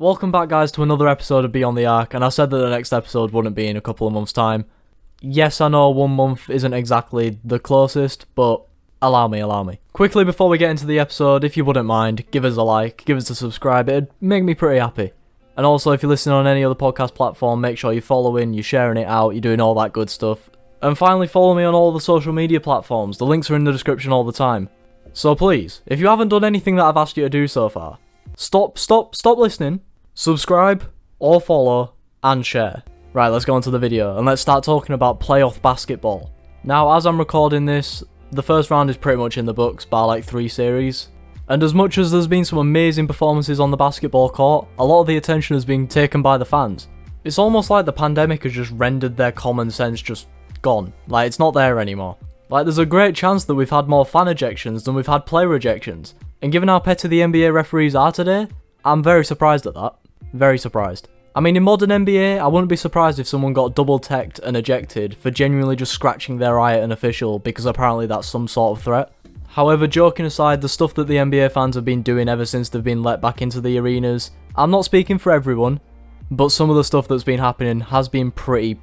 Welcome back, guys, to another episode of Beyond the Arc, and I said that the next episode wouldn't be in a couple of months' time. Yes, I know 1 month isn't exactly the closest, but allow me. Quickly, before we get into the episode, if you wouldn't mind, give us a like, give us a subscribe, it'd make me pretty happy. And also, if you're listening on any other podcast platform, make sure you're following, you're sharing it out, you're doing all that good stuff. And finally, follow me on all the social media platforms, the links are in the description all the time. So please, if you haven't done anything that I've asked you to do so far, stop listening. Subscribe, or follow, and share. Right, let's go into the video, and let's start talking about playoff basketball. Now, as I'm recording this, the first round is pretty much in the books, bar like 3 series. And as much as there's been some amazing performances on the basketball court, a lot of the attention has been taken by the fans. It's almost like the pandemic has just rendered their common sense just gone. Like, it's not there anymore. Like, there's a great chance that we've had more fan ejections than we've had player ejections. And given how petty the NBA referees are today, I'm very surprised at that. Very surprised. I mean, in modern NBA, I wouldn't be surprised if someone got double-teched and ejected for genuinely just scratching their eye at an official because apparently that's some sort of threat. However, joking aside, the stuff that the NBA fans have been doing ever since they've been let back into the arenas, I'm not speaking for everyone, but some of the stuff that's been happening has been pretty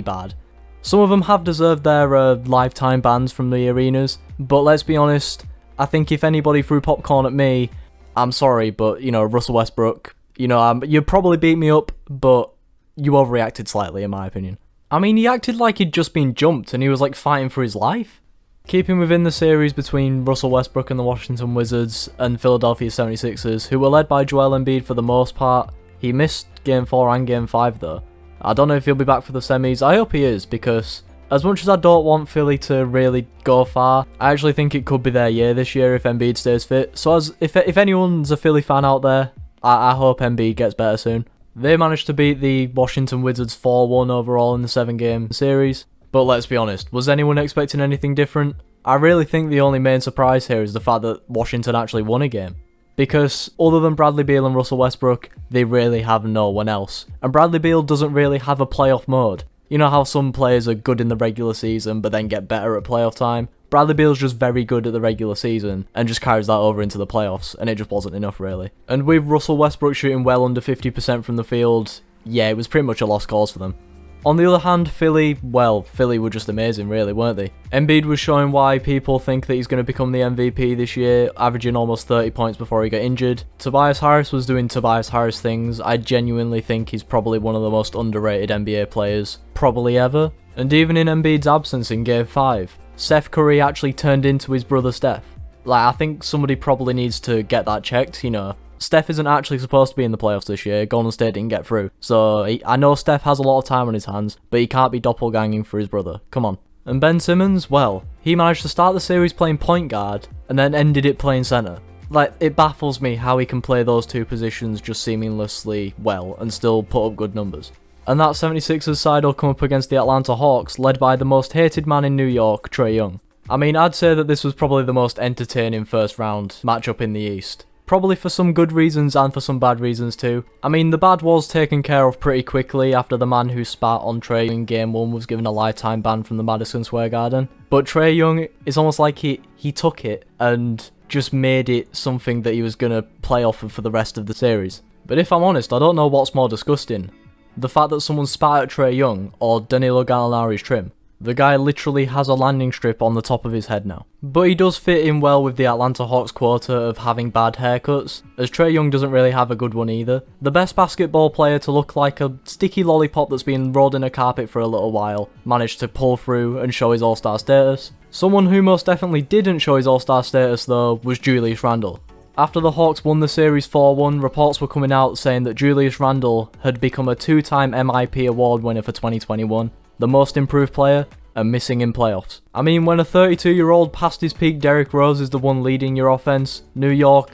bad. Some of them have deserved their lifetime bans from the arenas, but let's be honest, I think if anybody threw popcorn at me, I'm sorry, but, you know, Russell Westbrook, you know, you probably beat me up, but you overreacted slightly, in my opinion. I mean, he acted like he'd just been jumped and he was, like, fighting for his life. Keeping within the series between Russell Westbrook and the Washington Wizards and Philadelphia 76ers, who were led by Joel Embiid for the most part, he missed Game 4 and Game 5, though. I don't know if he'll be back for the semis. I hope he is, because as much as I don't want Philly to really go far, I actually think it could be their year this year if Embiid stays fit. So if anyone's a Philly fan out there, I hope Embiid gets better soon. They managed to beat the Washington Wizards 4-1 overall in the 7-game series. But let's be honest, was anyone expecting anything different? I really think the only main surprise here is the fact that Washington actually won a game. Because other than Bradley Beal and Russell Westbrook, they really have no one else. And Bradley Beal doesn't really have a playoff mode. You know how some players are good in the regular season but then get better at playoff time? Bradley Beal's just very good at the regular season and just carries that over into the playoffs, and it just wasn't enough really. And with Russell Westbrook shooting well under 50% from the field, yeah, it was pretty much a lost cause for them. On the other hand, Philly were just amazing really, weren't they? Embiid was showing why people think that he's going to become the MVP this year, averaging almost 30 points before he got injured. Tobias Harris was doing Tobias Harris things. I genuinely think he's probably one of the most underrated NBA players, probably ever. And even in Embiid's absence in Game 5, Steph Curry actually turned into his brother Steph. Like, I think somebody probably needs to get that checked, you know. Steph isn't actually supposed to be in the playoffs this year. Golden State didn't get through. So, I know Steph has a lot of time on his hands, but he can't be doppelganging for his brother. Come on. And Ben Simmons, well, he managed to start the series playing point guard, and then ended it playing centre. Like, it baffles me how he can play those two positions just seamlessly well, and still put up good numbers. And that 76ers side will come up against the Atlanta Hawks, led by the most hated man in New York, Trae Young. I mean, I'd say that this was probably the most entertaining first round matchup in the East. Probably for some good reasons and for some bad reasons too. I mean, the bad was taken care of pretty quickly after the man who spat on Trae in Game 1 was given a lifetime ban from the Madison Square Garden. But Trae Young, it's almost like he took it and just made it something that he was going to play off of for the rest of the series. But if I'm honest, I don't know what's more disgusting. The fact that someone spat at Trae Young or Danilo Gallinari's trim. The guy literally has a landing strip on the top of his head now. But he does fit in well with the Atlanta Hawks quota of having bad haircuts, as Trae Young doesn't really have a good one either. The best basketball player to look like a sticky lollipop that's been rolled in a carpet for a little while managed to pull through and show his all-star status. Someone who most definitely didn't show his all-star status though was Julius Randle. After the Hawks won the series 4-1, reports were coming out saying that Julius Randle had become a 2-time MIP award winner for 2021. The most improved player, and missing in playoffs. I mean, when a 32-year-old past his peak Derrick Rose is the one leading your offense, New York,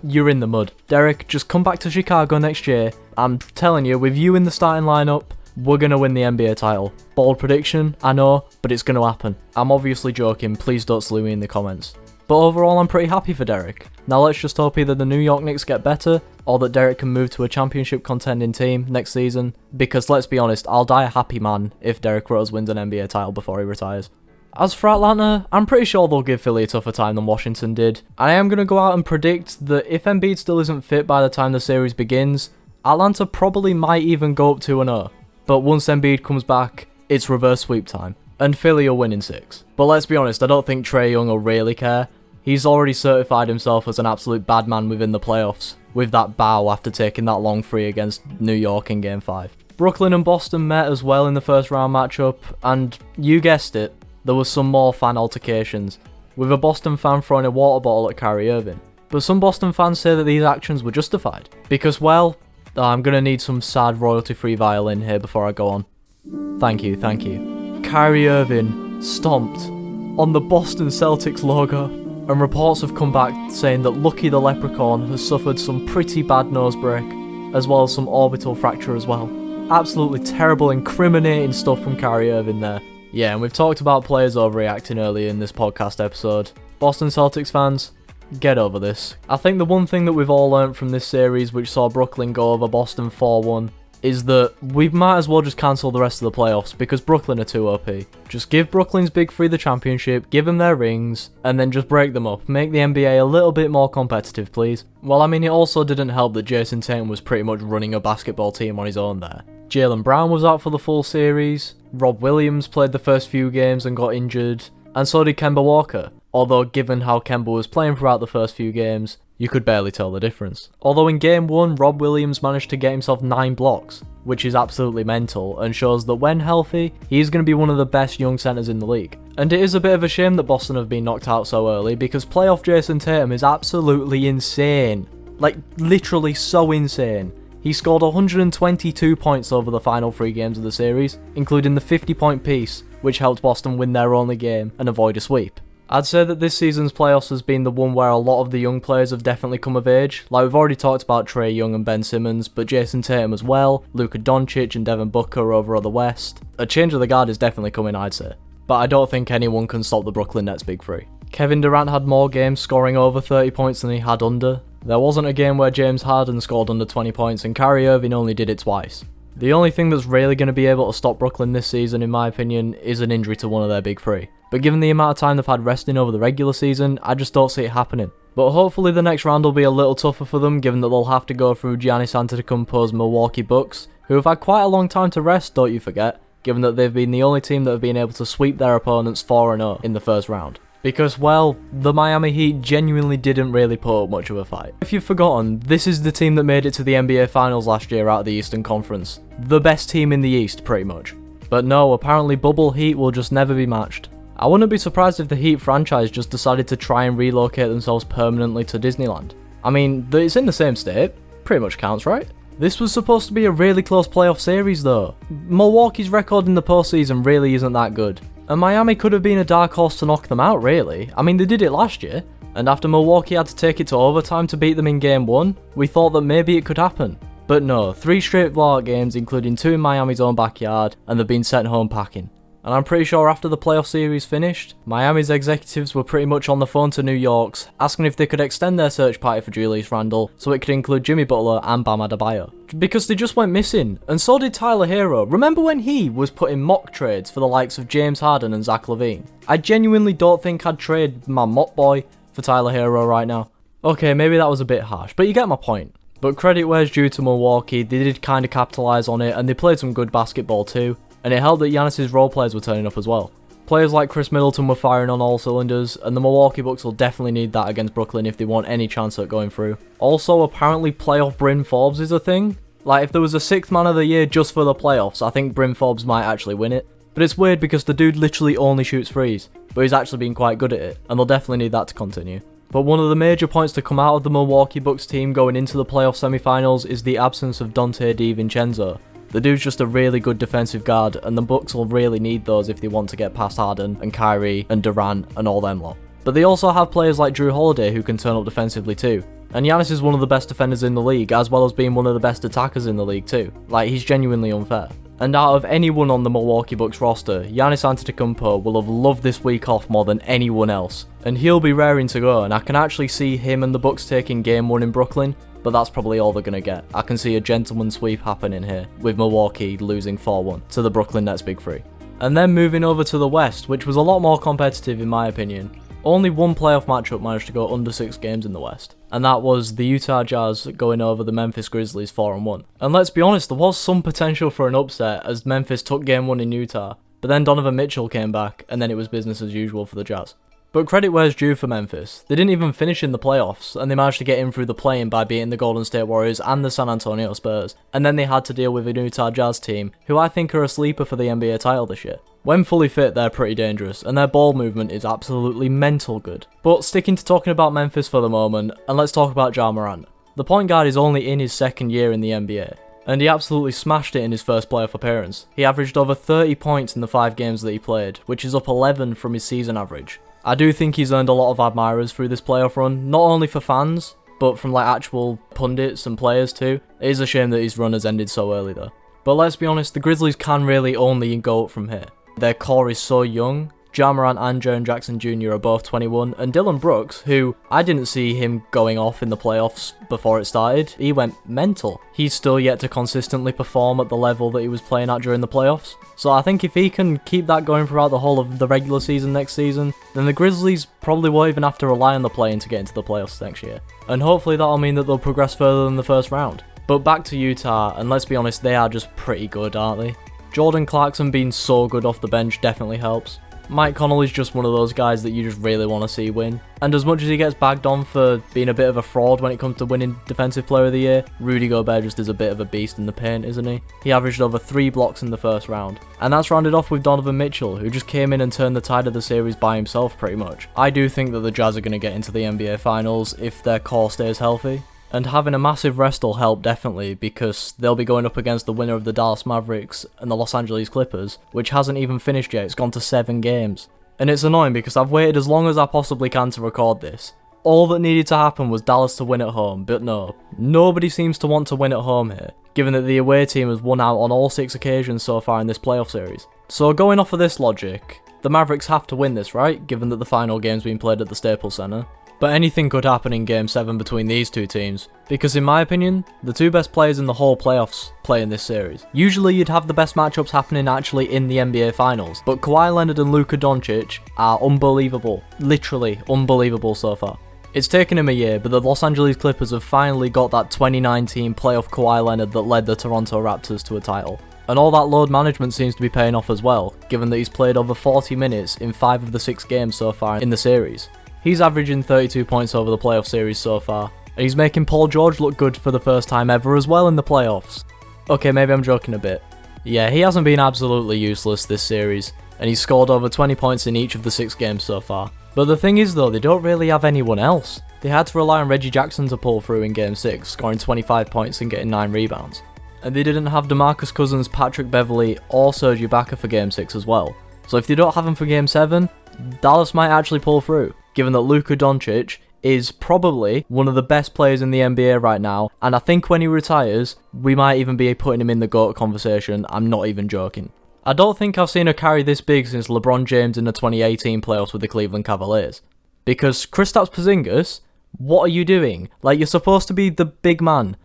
you're in the mud. Derrick, just come back to Chicago next year. I'm telling you, with you in the starting lineup, we're going to win the NBA title. Bold prediction, I know, but it's going to happen. I'm obviously joking, please don't slew me in the comments. But overall, I'm pretty happy for Derrick. Now let's just hope either the New York Knicks get better, or that Derrick can move to a championship contending team next season, because let's be honest, I'll die a happy man if Derrick Rose wins an NBA title before he retires. As for Atlanta, I'm pretty sure they'll give Philly a tougher time than Washington did. I am going to go out and predict that if Embiid still isn't fit by the time the series begins, Atlanta probably might even go up 2-0. But once Embiid comes back, it's reverse sweep time. And Philly will win in 6. But let's be honest, I don't think Trae Young will really care. He's already certified himself as an absolute bad man within the playoffs, with that bow after taking that long free against New York in Game 5. Brooklyn and Boston met as well in the first round matchup, and you guessed it, there was some more fan altercations, with a Boston fan throwing a water bottle at Kyrie Irving. But some Boston fans say that these actions were justified, because, well, I'm gonna need some sad royalty-free violin here before I go on. Thank you. Kyrie Irving stomped on the Boston Celtics logo, and reports have come back saying that Lucky the Leprechaun has suffered some pretty bad nose break, as well as some orbital fracture as well. Absolutely terrible, incriminating stuff from Kyrie Irving there. Yeah, and we've talked about players overreacting earlier in this podcast episode. Boston Celtics fans, get over this. I think the one thing that we've all learnt from this series, which saw Brooklyn go over Boston 4-1, is that we might as well just cancel the rest of the playoffs because Brooklyn are too OP. Just give Brooklyn's big three the championship, give them their rings, and then just break them up. Make the NBA a little bit more competitive, please. Well, I mean, it also didn't help that Jason Tatum was pretty much running a basketball team on his own there. Jaylen Brown was out for the full series, Rob Williams played the first few games and got injured, and so did Kemba Walker. Although given how Kemba was playing throughout the first few games, you could barely tell the difference. Although in Game 1, Rob Williams managed to get himself 9 blocks, which is absolutely mental and shows that when healthy, he's going to be one of the best young centres in the league. And it is a bit of a shame that Boston have been knocked out so early because playoff Jason Tatum is absolutely insane. Like, literally so insane. He scored 122 points over the final 3 games of the series, including the 50-point piece, which helped Boston win their only game and avoid a sweep. I'd say that this season's playoffs has been the one where a lot of the young players have definitely come of age. Like, we've already talked about Trae Young and Ben Simmons, but Jason Tatum as well, Luka Doncic and Devin Booker over on the West. A change of the guard is definitely coming, I'd say. But I don't think anyone can stop the Brooklyn Nets big three. Kevin Durant had more games scoring over 30 points than he had under. There wasn't a game where James Harden scored under 20 points and Kyrie Irving only did it twice. The only thing that's really going to be able to stop Brooklyn this season, in my opinion, is an injury to one of their big three. But given the amount of time they've had resting over the regular season, I just don't see it happening. But hopefully the next round will be a little tougher for them, given that they'll have to go through Giannis Antetokounmpo's Milwaukee Bucks, who have had quite a long time to rest, don't you forget, given that they've been the only team that have been able to sweep their opponents 4-0 in the first round. Because, well, the Miami Heat genuinely didn't really put up much of a fight. If you've forgotten, this is the team that made it to the NBA Finals last year out of the Eastern Conference. The best team in the East, pretty much. But no, apparently Bubble Heat will just never be matched. I wouldn't be surprised if the Heat franchise just decided to try and relocate themselves permanently to Disneyland. I mean, it's in the same state. Pretty much counts, right? This was supposed to be a really close playoff series though. Milwaukee's record in the postseason really isn't that good. And Miami could have been a dark horse to knock them out, really. I mean, they did it last year, and after Milwaukee had to take it to overtime to beat them in Game 1, we thought that maybe it could happen. But no, 3 straight blowout games, including 2 in Miami's own backyard, and they've been sent home packing. And I'm pretty sure after the playoff series finished, Miami's executives were pretty much on the phone to New York's, asking if they could extend their search party for Julius Randle so it could include Jimmy Butler and Bam Adebayo. Because they just went missing, and so did Tyler Hero. Remember when he was putting mock trades for the likes of James Harden and Zach LaVine? I genuinely don't think I'd trade my mop boy for Tyler Hero right now. Okay, maybe that was a bit harsh, but you get my point. But credit where's due to Milwaukee, they did kind of capitalise on it, and they played some good basketball too. And it helped that Giannis' role players were turning up as well. Players like Chris Middleton were firing on all cylinders, and the Milwaukee Bucks will definitely need that against Brooklyn if they want any chance at going through. Also, apparently playoff Bryn Forbes is a thing. Like, if there was a 6th man of the year just for the playoffs, I think Bryn Forbes might actually win it. But it's weird because the dude literally only shoots threes, but he's actually been quite good at it, and they'll definitely need that to continue. But one of the major points to come out of the Milwaukee Bucks team going into the playoff semi-finals is the absence of Donte DiVincenzo. The dude's just a really good defensive guard, and the Bucks will really need those if they want to get past Harden and Kyrie and Durant and all them lot. But they also have players like Drew Holiday who can turn up defensively too. And Giannis is one of the best defenders in the league, as well as being one of the best attackers in the league too. Like, he's genuinely unfair. And out of anyone on the Milwaukee Bucks roster, Giannis Antetokounmpo will have loved this week off more than anyone else. And he'll be raring to go, and I can actually see him and the Bucks taking Game 1 in Brooklyn, but that's probably all they're going to get. I can see a gentleman sweep happening here, with Milwaukee losing 4-1 to the Brooklyn Nets Big Three. And then moving over to the West, which was a lot more competitive in my opinion. Only one playoff matchup managed to go under 6 games in the West. and that was the Utah Jazz going over the Memphis Grizzlies 4-1. And let's be honest, there was some potential for an upset as Memphis took game 1 in Utah, but then Donovan Mitchell came back, and then it was business as usual for the Jazz. But credit where's due for Memphis. They didn't even finish in the playoffs, and they managed to get in through the play-in by beating the Golden State Warriors and the San Antonio Spurs, and then they had to deal with a Utah Jazz team, who I think are a sleeper for the NBA title this year. When fully fit, they're pretty dangerous, and their ball movement is absolutely mental good. But sticking to talking about Memphis for the moment, and let's talk about Ja Morant. The point guard is only in his second year in the NBA, and he absolutely smashed it in his first playoff appearance. He averaged over 30 points in the 5 games that he played, which is up 11 from his season average. I do think he's earned a lot of admirers through this playoff run, not only for fans, but from like actual pundits and players too. It is a shame that his run has ended so early though. But let's be honest, the Grizzlies can really only go up from here. Their core is so young. Ja Morant and Jaren Jackson Jr. are both 21, and Dylan Brooks, who I didn't see him going off in the playoffs before it started, he went mental. He's still yet to consistently perform at the level that he was playing at during the playoffs. So I think if he can keep that going throughout the whole of the regular season next season, then the Grizzlies probably won't even have to rely on the play-in to get into the playoffs next year. And hopefully that'll mean that they'll progress further than the first round. But back to Utah, and let's be honest, they are just pretty good, aren't they? Jordan Clarkson being so good off the bench definitely helps. Mike Conley's just one of those guys that you just really want to see win. And as much as he gets bagged on for being a bit of a fraud when it comes to winning Defensive Player of the Year, Rudy Gobert just is a bit of a beast in the paint, isn't he? He averaged over 3 blocks in the first round. And that's rounded off with Donovan Mitchell, who just came in and turned the tide of the series by himself pretty much. I do think that the Jazz are going to get into the NBA Finals if their core stays healthy. And having a massive rest will help definitely, because they'll be going up against the winner of the Dallas Mavericks and the Los Angeles Clippers, which hasn't even finished yet. It's gone to 7 games. And it's annoying because I've waited as long as I possibly can to record this. All that needed to happen was Dallas to win at home, but no. Nobody seems to want to win at home here, given that the away team has won out on all 6 occasions so far in this playoff series. So going off of this logic, the Mavericks have to win this, right? Given that the final game's been played at the Staples Center. But anything could happen in Game 7 between these two teams, because in my opinion, the 2 best players in the whole playoffs play in this series. Usually you'd have the best matchups happening actually in the NBA Finals, but Kawhi Leonard and Luka Doncic are unbelievable. Literally unbelievable so far. It's taken him a year, but the Los Angeles Clippers have finally got that 2019 playoff Kawhi Leonard that led the Toronto Raptors to a title. And all that load management seems to be paying off as well, given that he's played over 40 minutes in 5 of the 6 games so far in the series. He's averaging 32 points over the playoff series so far, and he's making Paul George look good for the first time ever as well in the playoffs. Okay, maybe I'm joking a bit. Yeah, he hasn't been absolutely useless this series, and he's scored over 20 points in each of the 6 games so far. But the thing is though, they don't really have anyone else. They had to rely on Reggie Jackson to pull through in Game 6, scoring 25 points and getting 9 rebounds. And they didn't have DeMarcus Cousins, Patrick Beverley, or Serge Ibaka for Game 6 as well. So if they don't have him for Game 7, Dallas might actually pull through, given that Luka Doncic is probably one of the best players in the NBA right now, and I think when he retires, we might even be putting him in the GOAT conversation. I'm not even joking. I don't think I've seen a carry this big since LeBron James in the 2018 playoffs with the Cleveland Cavaliers. Because Kristaps Porzingis, what are you doing? Like, you're supposed to be the big man,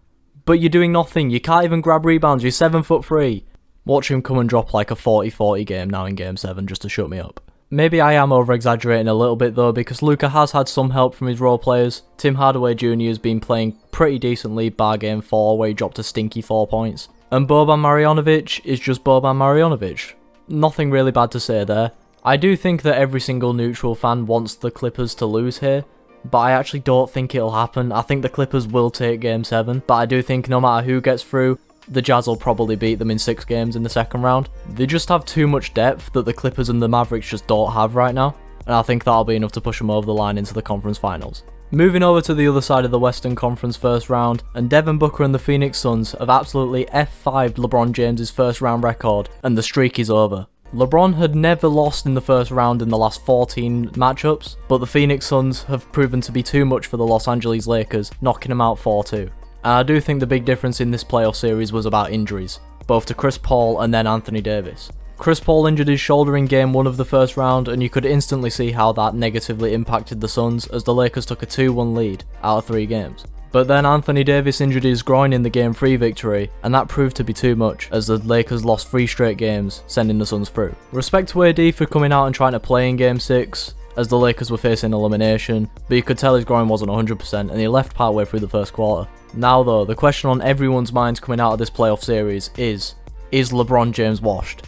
but you're doing nothing. You can't even grab rebounds. You're 7'3". Watch him come and drop like a 40-40 game now in Game 7 just to shut me up. Maybe I am over-exaggerating a little bit though, because Luka has had some help from his role players. Tim Hardaway Jr. has been playing pretty decently bar Game 4 where he dropped a stinky 4 points. And Boban Marjanovic is just Boban Marjanovic. Nothing really bad to say there. I do think that every single neutral fan wants the Clippers to lose here, but I actually don't think it'll happen. I think the Clippers will take Game 7, but I do think no matter who gets through, the Jazz will probably beat them in 6 games in the second round. They just have too much depth that the Clippers and the Mavericks just don't have right now, and I think that'll be enough to push them over the line into the conference finals. Moving over to the other side of the Western Conference first round, and Devin Booker and the Phoenix Suns have absolutely F5'd LeBron James' first round record, and the streak is over. LeBron had never lost in the first round in the last 14 matchups, but the Phoenix Suns have proven to be too much for the Los Angeles Lakers, knocking them out 4-2. And I do think the big difference in this playoff series was about injuries, both to Chris Paul and then Anthony Davis. Chris Paul injured his shoulder in Game 1 of the first round, and you could instantly see how that negatively impacted the Suns as the Lakers took a 2-1 lead out of 3 games. But then Anthony Davis injured his groin in the Game 3 victory, and that proved to be too much as the Lakers lost 3 straight games, sending the Suns through. Respect to AD for coming out and trying to play in Game 6, as the Lakers were facing elimination, but you could tell his groin wasn't 100% and he left partway through the first quarter. Now though, the question on everyone's minds coming out of this playoff series is LeBron James washed?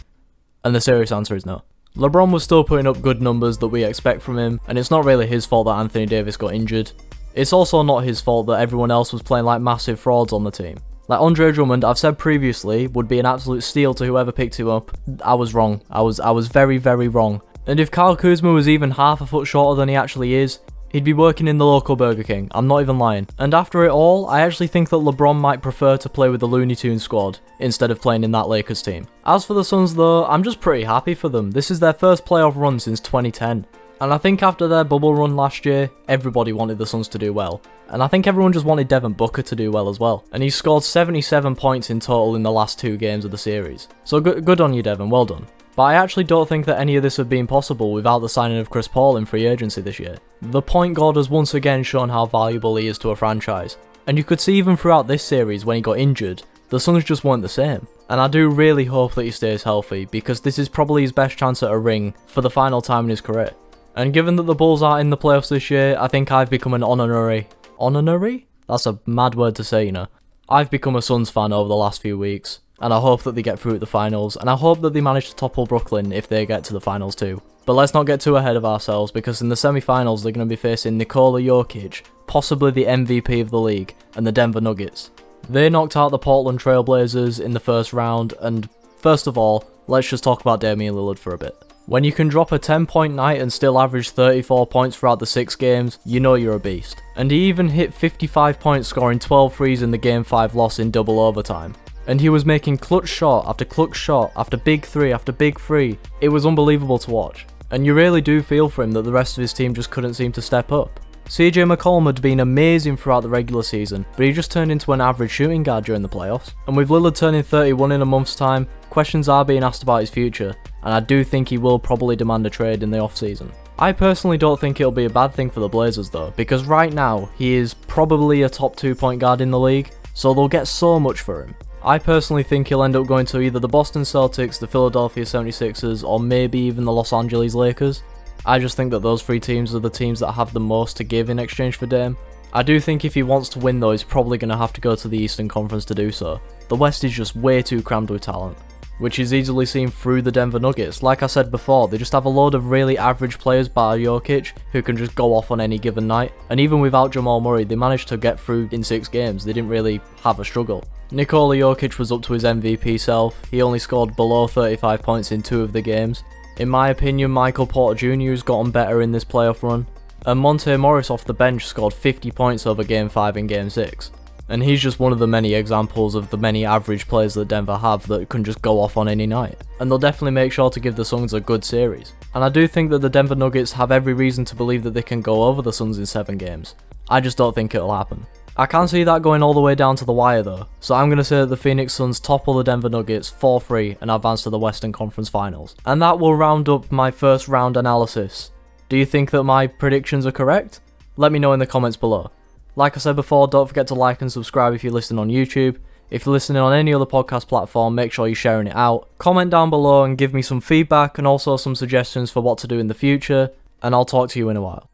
And the serious answer is no. LeBron was still putting up good numbers that we expect from him, and it's not really his fault that Anthony Davis got injured. It's also not his fault that everyone else was playing like massive frauds on the team. Like Andre Drummond, I've said previously, would be an absolute steal to whoever picked him up. I was wrong. I was very, very wrong. And if Kyle Kuzma was even half a foot shorter than he actually is, he'd be working in the local Burger King. I'm not even lying. And after it all, I actually think that LeBron might prefer to play with the Looney Tunes squad instead of playing in that Lakers team. As for the Suns though, I'm just pretty happy for them. This is their first playoff run since 2010. And I think after their bubble run last year, everybody wanted the Suns to do well. And I think everyone just wanted Devin Booker to do well as well. And he scored 77 points in total in the last 2 games of the series. So good on you, Devin, well done. But I actually don't think that any of this would have been possible without the signing of Chris Paul in free agency this year. The point guard has once again shown how valuable he is to a franchise. And you could see even throughout this series when he got injured, the Suns just weren't the same. And I do really hope that he stays healthy, because this is probably his best chance at a ring for the final time in his career. And given that the Bulls are in the playoffs this year, I think I've become an honorary? That's a mad word to say, you know. I've become a Suns fan over the last few weeks, and I hope that they get through at the finals, and I hope that they manage to topple Brooklyn if they get to the finals too. But let's not get too ahead of ourselves, because in the semi-finals they're going to be facing Nikola Jokic, possibly the MVP of the league, and the Denver Nuggets. They knocked out the Portland Trail Blazers in the first round, and first of all, let's just talk about Damian Lillard for a bit. When you can drop a 10-point night and still average 34 points throughout the 6 games, you know you're a beast. And he even hit 55 points, scoring 12 threes in the Game 5 loss in double overtime. And he was making clutch shot after clutch shot after big 3 after big 3. It was unbelievable to watch. And you really do feel for him that the rest of his team just couldn't seem to step up. CJ McCollum had been amazing throughout the regular season, but he just turned into an average shooting guard during the playoffs. And with Lillard turning 31 in a month's time, questions are being asked about his future, and I do think he will probably demand a trade in the offseason. I personally don't think it'll be a bad thing for the Blazers though, because right now, he is probably a top 2 point guard in the league, so they'll get so much for him. I personally think he'll end up going to either the Boston Celtics, the Philadelphia 76ers, or maybe even the Los Angeles Lakers. I just think that those 3 teams are the teams that have the most to give in exchange for Dame. I do think if he wants to win though, he's probably going to have to go to the Eastern Conference to do so. The West is just way too crammed with talent, which is easily seen through the Denver Nuggets. Like I said before, they just have a load of really average players bar Jokic who can just go off on any given night. And even without Jamal Murray, they managed to get through in 6 games. They didn't really have a struggle. Nikola Jokic was up to his MVP self. He only scored below 35 points in 2 of the games. In my opinion, Michael Porter Jr. has gotten better in this playoff run. And Monte Morris off the bench scored 50 points over Game 5 and Game 6. And he's just one of the many examples of the many average players that Denver have that can just go off on any night. And they'll definitely make sure to give the Suns a good series. And I do think that the Denver Nuggets have every reason to believe that they can go over the Suns in 7 games. I just don't think it'll happen. I can't see that going all the way down to the wire though, so I'm going to say that the Phoenix Suns topple the Denver Nuggets 4-3 and advance to the Western Conference Finals. And that will round up my first round analysis. Do you think that my predictions are correct? Let me know in the comments below. Like I said before, don't forget to like and subscribe if you're listening on YouTube. If you're listening on any other podcast platform, make sure you're sharing it out. Comment down below and give me some feedback and also some suggestions for what to do in the future, and I'll talk to you in a while.